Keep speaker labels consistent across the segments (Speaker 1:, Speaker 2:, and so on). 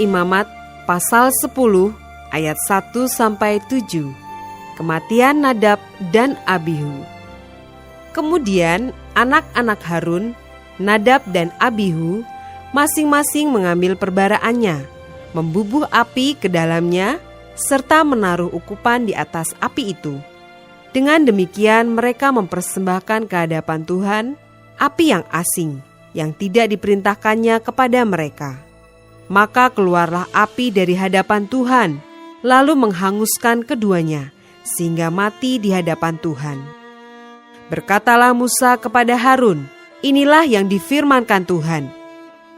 Speaker 1: Imamat pasal 10 ayat 1-7. Kematian Nadab dan Abihu. Kemudian anak-anak Harun, Nadab dan Abihu, masing-masing mengambil perbaraannya, membubuh api ke dalamnya, serta menaruh ukupan di atas api itu. Dengan demikian mereka mempersembahkan ke hadapan Tuhan api yang asing, yang tidak diperintahkannya kepada mereka. Maka keluarlah api dari hadapan Tuhan, lalu menghanguskan keduanya, sehingga mati di hadapan Tuhan. Berkatalah Musa kepada Harun, inilah yang difirmankan Tuhan.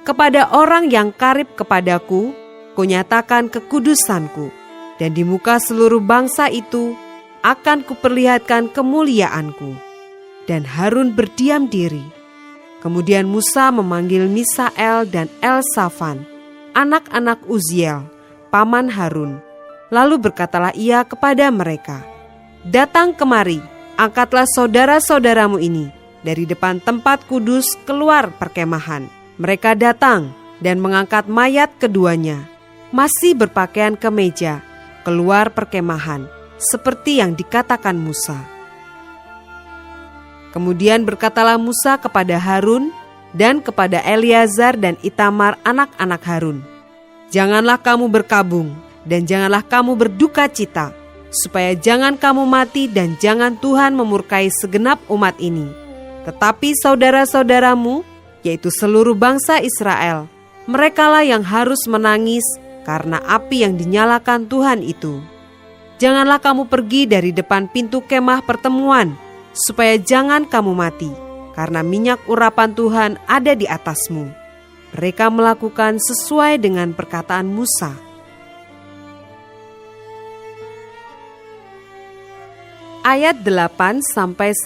Speaker 1: Kepada orang yang karib kepadaku, kunyatakan kekudusanku, dan di muka seluruh bangsa itu akan kuperlihatkan kemuliaanku. Dan Harun berdiam diri. Kemudian Musa memanggil Misael dan Elsafan, anak-anak Uziel, paman Harun. Lalu berkatalah ia kepada mereka, datang kemari, angkatlah saudara-saudaramu ini dari depan tempat kudus keluar perkemahan. Mereka datang dan mengangkat mayat keduanya, masih berpakaian kemeja, keluar perkemahan, seperti yang dikatakan Musa. Kemudian berkatalah Musa kepada Harun dan kepada Eleazar dan Itamar anak-anak Harun, janganlah kamu berkabung dan janganlah kamu berduka cita, supaya jangan kamu mati dan jangan Tuhan memurkai segenap umat ini. Tetapi saudara-saudaramu, yaitu seluruh bangsa Israel, merekalah yang harus menangis karena api yang dinyalakan Tuhan itu. Janganlah kamu pergi dari depan pintu kemah pertemuan, supaya jangan kamu mati, karena minyak urapan Tuhan ada di atasmu. Mereka melakukan sesuai dengan perkataan Musa. Ayat 8-11.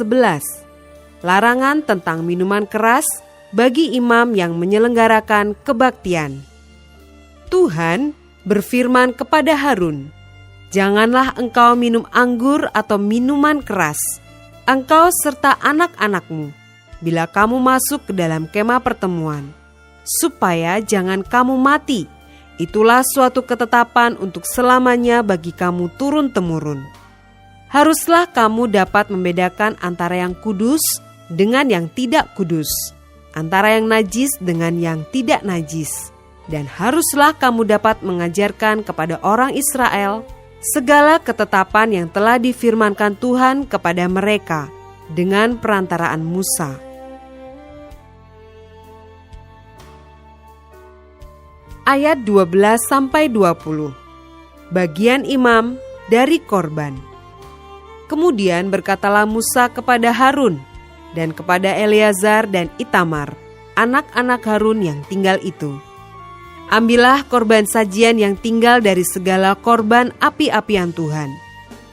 Speaker 1: Larangan tentang minuman keras bagi imam yang menyelenggarakan kebaktian. Tuhan berfirman kepada Harun, janganlah engkau minum anggur atau minuman keras, engkau serta anak-anakmu, bila kamu masuk ke dalam kemah pertemuan, supaya jangan kamu mati. Itulah suatu ketetapan untuk selamanya bagi kamu turun-temurun. Haruslah kamu dapat membedakan antara yang kudus dengan yang tidak kudus, antara yang najis dengan yang tidak najis. Dan haruslah kamu dapat mengajarkan kepada orang Israel segala ketetapan yang telah difirmankan Tuhan kepada mereka dengan perantaraan Musa. Ayat 12-20. Bagian imam dari korban. Kemudian berkatalah Musa kepada Harun dan kepada Eleazar dan Itamar, anak-anak Harun yang tinggal itu, ambillah korban sajian yang tinggal dari segala korban api-apian Tuhan,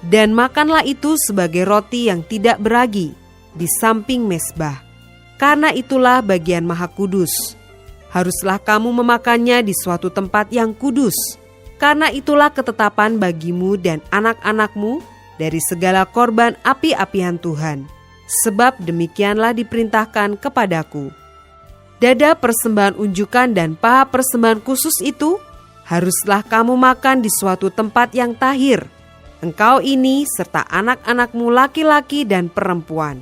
Speaker 1: dan makanlah itu sebagai roti yang tidak beragi di samping mezbah, karena itulah bagian maha kudus. Haruslah kamu memakannya di suatu tempat yang kudus, karena itulah ketetapan bagimu dan anak-anakmu dari segala korban api-apian Tuhan, sebab demikianlah diperintahkan kepadaku. Dada persembahan unjukan dan paha persembahan khusus itu haruslah kamu makan di suatu tempat yang tahir, engkau ini serta anak-anakmu laki-laki dan perempuan,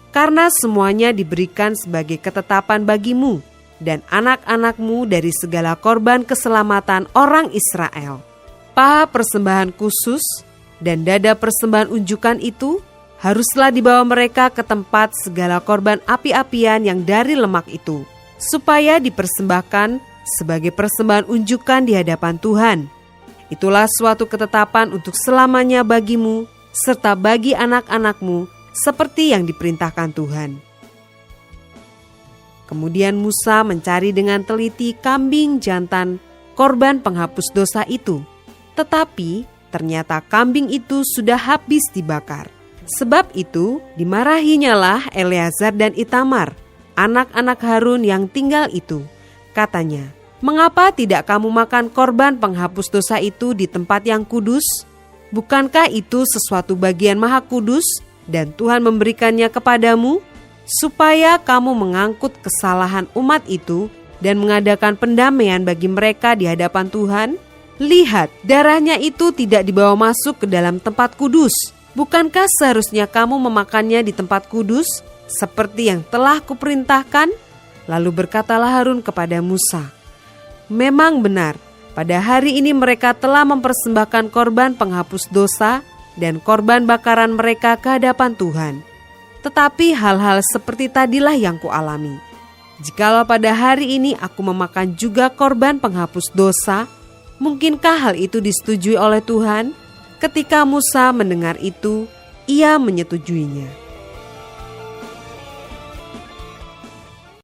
Speaker 1: karena semuanya diberikan sebagai ketetapan bagimu dan anak-anakmu dari segala korban keselamatan orang Israel. Paha persembahan khusus dan dada persembahan unjukan itu haruslah dibawa mereka ke tempat segala korban api-apian yang dari lemak itu, supaya dipersembahkan sebagai persembahan unjukan di hadapan Tuhan. Itulah suatu ketetapan untuk selamanya bagimu, serta bagi anak-anakmu, seperti yang diperintahkan Tuhan. Kemudian Musa mencari dengan teliti kambing jantan korban penghapus dosa itu, tetapi ternyata kambing itu sudah habis dibakar. Sebab itu dimarahinyalah Eleazar dan Itamar, anak-anak Harun yang tinggal itu. Katanya, mengapa tidak kamu makan korban penghapus dosa itu di tempat yang kudus? Bukankah itu sesuatu bagian maha kudus dan Tuhan memberikannya kepadamu, supaya kamu mengangkut kesalahan umat itu dan mengadakan pendamaian bagi mereka di hadapan Tuhan, lihat, darahnya itu tidak dibawa masuk ke dalam tempat kudus. Bukankah seharusnya kamu memakannya di tempat kudus, seperti yang telah kuperintahkan?" Lalu berkatalah Harun kepada Musa, "Memang benar, pada hari ini mereka telah mempersembahkan korban penghapus dosa dan korban bakaran mereka ke hadapan Tuhan. Tetapi hal-hal seperti tadilah yang kualami. Jikalau pada hari ini aku memakan juga korban penghapus dosa, mungkinkah hal itu disetujui oleh Tuhan?" Ketika Musa mendengar itu, ia menyetujuinya.